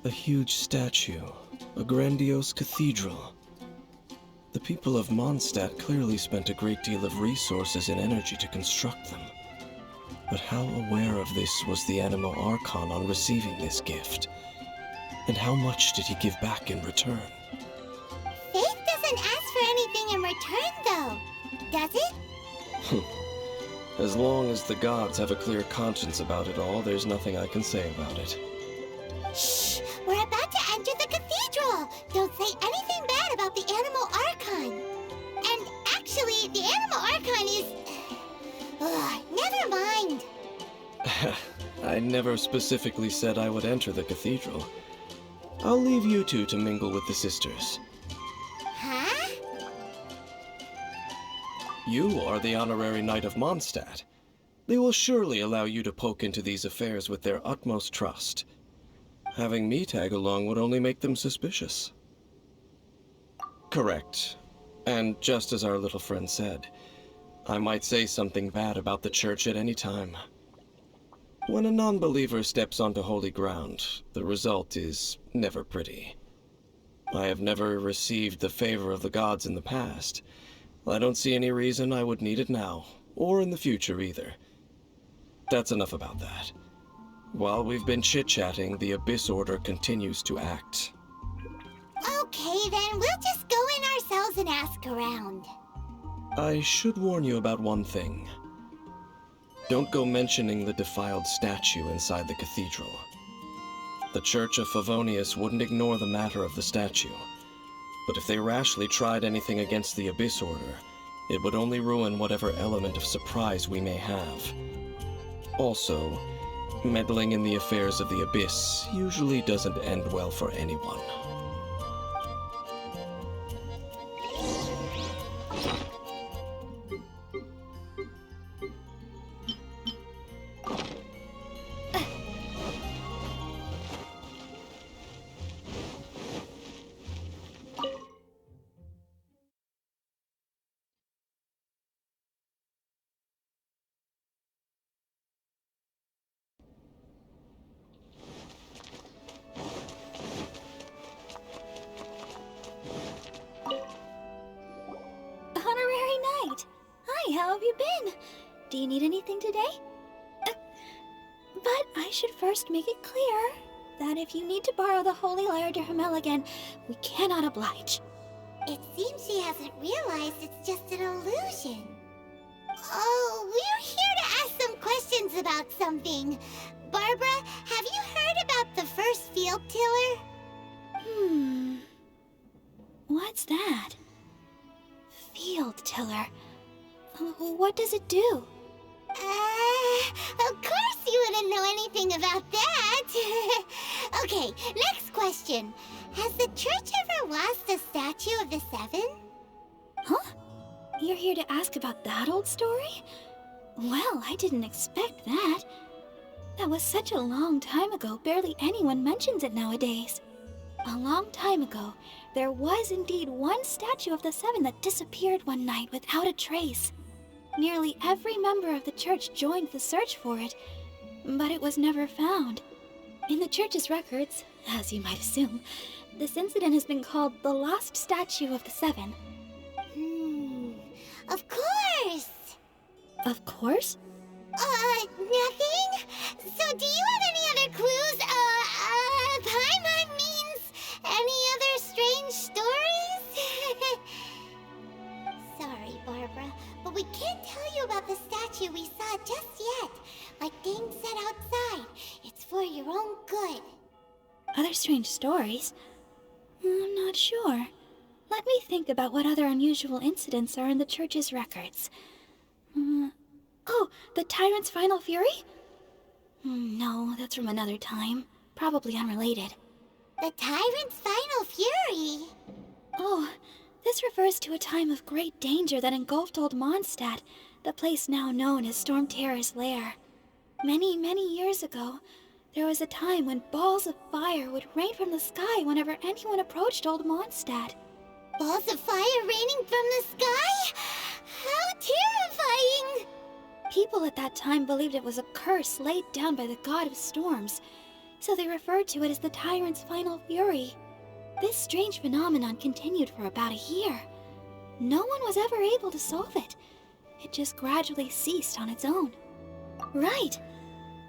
A huge statue, a grandiose cathedral. The people of Mondstadt clearly spent a great deal of resources and energy to construct them. But how aware of this was the Animal Archon on receiving this gift? And how much did he give back in return? Faith doesn't ask for anything in return, though, does it? As long as the gods have a clear conscience about it all, there's nothing I can say about it. Shh! We're about to enter the cathedral! Don't say anything bad about the Animal Archon! And actually, the Animal Archon is... never mind! I never specifically said I would enter the cathedral. I'll leave you two to mingle with the sisters. Huh? You are the honorary knight of Mondstadt. They will surely allow you to poke into these affairs with their utmost trust. Having me tag along would only make them suspicious. Correct. And just as our little friend said, I might say something bad about the church at any time. When a non-believer steps onto holy ground, the result is never pretty. I have never received the favor of the gods in the past. I don't see any reason I would need it now, or in the future either. That's enough about that. While we've been chit-chatting, the Abyss Order continues to act. Okay, then we'll just go in ourselves and ask around. I should warn you about one thing. Don't go mentioning the defiled statue inside the cathedral. The Church of Favonius wouldn't ignore the matter of the statue. But if they rashly tried anything against the Abyss Order, it would only ruin whatever element of surprise we may have. Also, meddling in the affairs of the Abyss usually doesn't end well for anyone. Honorary Knight! Hi, how have you been? Do you need anything today? But I should first make it clear that if you need to borrow the Holy Lyre to Hermel again, we cannot oblige. It seems she hasn't realized it's just an illusion. Oh, we're here to ask some questions about something. Barbara, have you heard about the first field tiller? What's that? Field tiller. What does it do? Of course you wouldn't know anything about that. Okay, next question. Has the church ever lost a statue of the Seven? Huh? You're here to ask about that old story? Well, I didn't expect that. That was such a long time ago, barely anyone mentions it nowadays. A long time ago, there was indeed one statue of the Seven that disappeared one night without a trace. Nearly every member of the church joined the search for it, but it was never found. In the church's records, as you might assume, this incident has been called the Lost Statue of the Seven. Of course! Of course? Nothing? So do you have any other clues? Paimon means any other strange stories? Sorry, Barbara, but we can't tell you about the statue we saw just yet. Like Dane said outside, it's for your own good. Other strange stories? I'm not sure. Let me think about what other unusual incidents are in the church's records. Oh, the Tyrant's Final Fury? No, that's from another time. Probably unrelated. The Tyrant's Final Fury? Oh, this refers to a time of great danger that engulfed old Mondstadt, the place now known as Storm Terror's lair. Many, many years ago, there was a time when balls of fire would rain from the sky whenever anyone approached old Mondstadt. Balls of fire raining from the sky? How terrifying! People at that time believed it was a curse laid down by the god of storms. so they referred to it as the Tyrant's Final Fury. This strange phenomenon continued for about a year. No one was ever able to solve it. It just gradually ceased on its own. Right.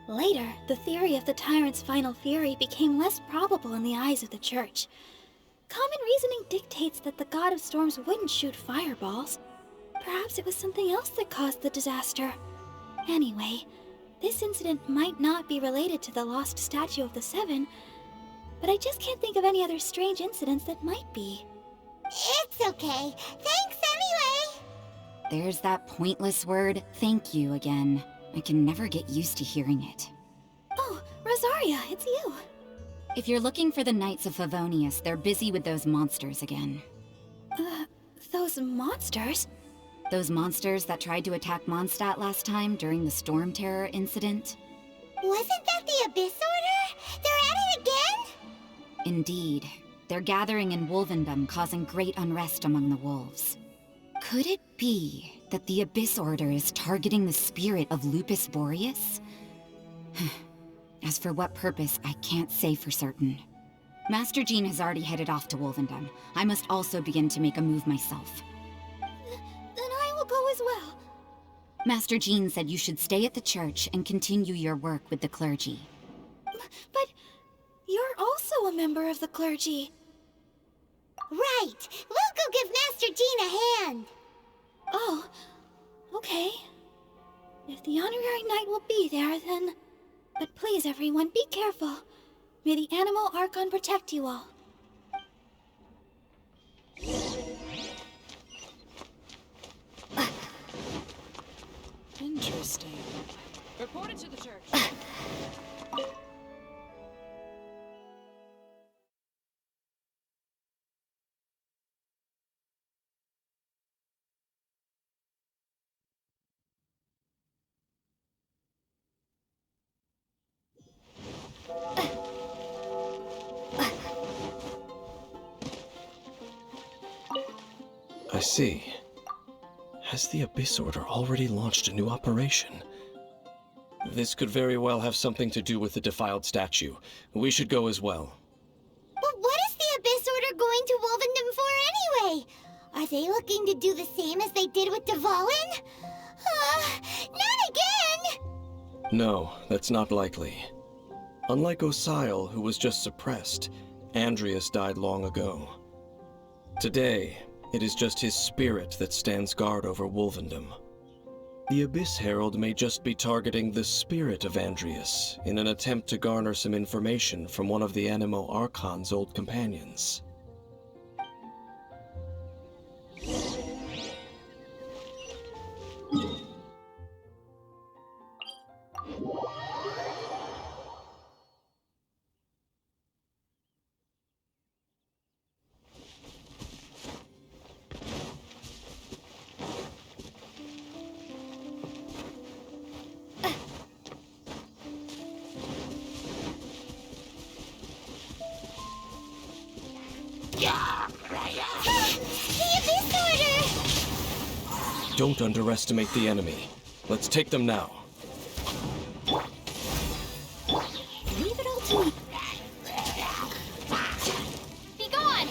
Later, the theory of the Tyrant's Final Fury became less probable in the eyes of the Church. Common reasoning dictates that the God of Storms wouldn't shoot fireballs. Perhaps it was something else that caused the disaster. Anyway, this incident might not be related to the lost statue of the Seven, but I just can't think of any other strange incidents that might be. It's okay. Thanks anyway. There's that pointless word, thank you, again. I can never get used to hearing it. Oh, Rosaria, it's you. If you're looking for the Knights of Favonius, they're busy with those monsters again. Those monsters? Those monsters that tried to attack Mondstadt last time during the Storm Terror incident? Wasn't that the Abyss Order? They're at it again? Indeed. They're gathering in Wolvendom, causing great unrest among the wolves. Could it be that the Abyss Order is targeting the spirit of Lupus Boreas? As for what purpose, I can't say for certain. Master Jean has already headed off to Wolvendom. I must also begin to make a move myself. Then I will go as well. Master Jean said you should stay at the church and continue your work with the clergy. But you're also a member of the clergy. Right. We'll go give Master Jean a hand. Oh, okay. If the Honorary Knight will be there, then... But please, everyone, be careful. May the Animal Archon protect you all. Interesting. Report it to the church. I see. Has the Abyss Order already launched a new operation? This could very well have something to do with the defiled statue. We should go as well. But what is the Abyss Order going to Wolvendom for anyway? Are they looking to do the same as they did with Dvalin? Not again! No, that's not likely. Unlike Osile, who was just suppressed, Andreas died long ago. Today, it is just his spirit that stands guard over Wolvendom. The Abyss Herald may just be targeting the spirit of Andreas in an attempt to garner some information from one of the Animo Archon's old companions. The Abyss Order! Don't underestimate the enemy. Let's take them now. Leave it all to me. Be gone!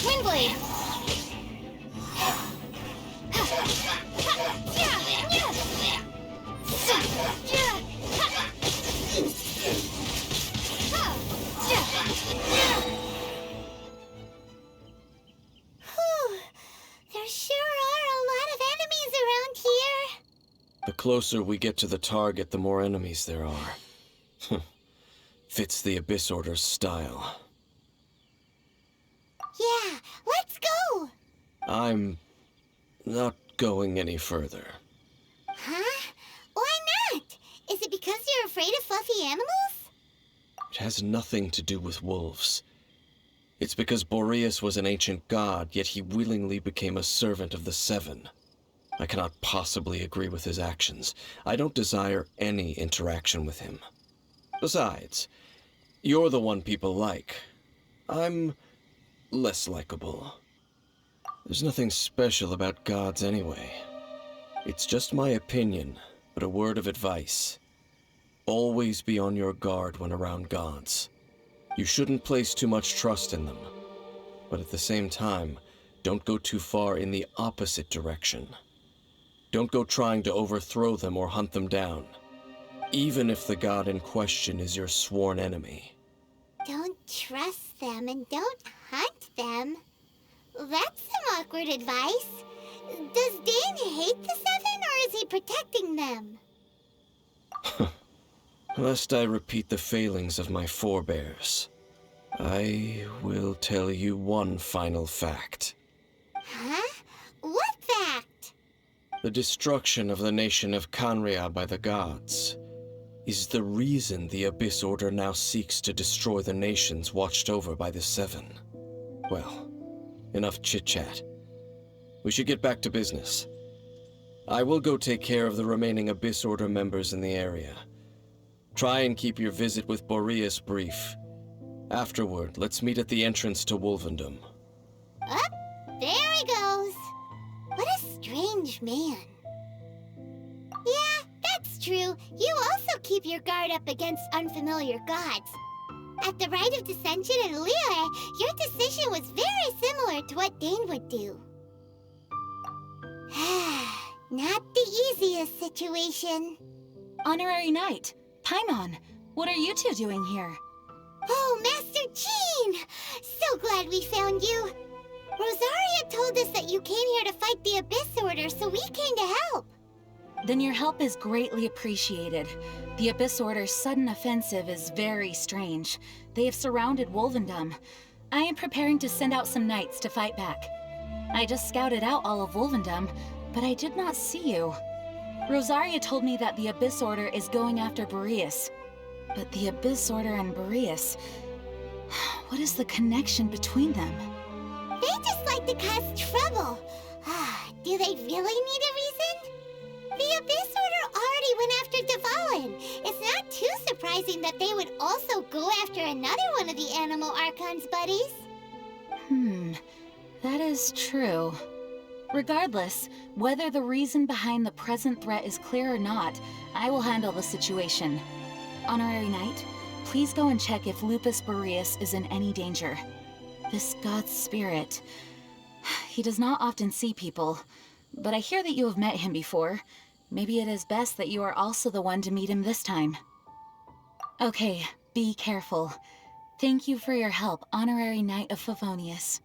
Windblade! Whew. There sure are a lot of enemies around here. The closer we get to the target, the more enemies there are. Fits the Abyss Order's style. Yeah, let's go! I'm not going any further. Huh? Why not? Is it because you're afraid of fluffy animals? It has nothing to do with wolves. It's because Boreas was an ancient god, yet he willingly became a servant of the Seven. I cannot possibly agree with his actions. I don't desire any interaction with him. Besides, you're the one people like. I'm less likable. There's nothing special about gods anyway. It's just my opinion, but a word of advice. Always be on your guard when around gods. You shouldn't place too much trust in them. But at the same time, don't go too far in the opposite direction. Don't go trying to overthrow them or hunt them down, even if the god in question is your sworn enemy. Don't trust them and don't hunt them. That's some awkward advice. Does Dane hate the Seven, or is he protecting them? Lest I repeat the failings of my forebears, I will tell you one final fact. Huh? What fact? The destruction of the nation of Canria by the gods is the reason the Abyss Order now seeks to destroy the nations watched over by the Seven. Well, enough chit-chat. We should get back to business. I will go take care of the remaining Abyss Order members in the area. Try and keep your visit with Boreas brief. Afterward, let's meet at the entrance to Wolvendom. Up, there he goes. What a strange man. Yeah, that's true. You also keep your guard up against unfamiliar gods. At the Rite of Dissension in Liyue, your decision was very similar to what Dane would do. Not the easiest situation. Honorary Knight, Paimon, what are you two doing here? Oh, Master Jean! So glad we found you. Rosaria told us that you came here to fight the Abyss Order, so we came to help. Then your help is greatly appreciated. The Abyss Order's sudden offensive is very strange. They have surrounded Wolvendom. I am preparing to send out some knights to fight back. I just scouted out all of Wolvendom, but I did not see you. Rosaria told me that the Abyss Order is going after Boreas. But the Abyss Order and Boreas... what is the connection between them? They just like to cause trouble. Do they really need a reason? The Abyss Order already went after Dvalin. It's not too surprising that they would also go after another one of the Animal Archon's buddies. That is true. Regardless, whether the reason behind the present threat is clear or not, I will handle the situation. Honorary Knight, please go and check if Lupus Boreas is in any danger. This god's spirit... he does not often see people, but I hear that you have met him before. Maybe it is best that you are also the one to meet him this time. Okay, be careful. Thank you for your help, Honorary Knight of Favonius.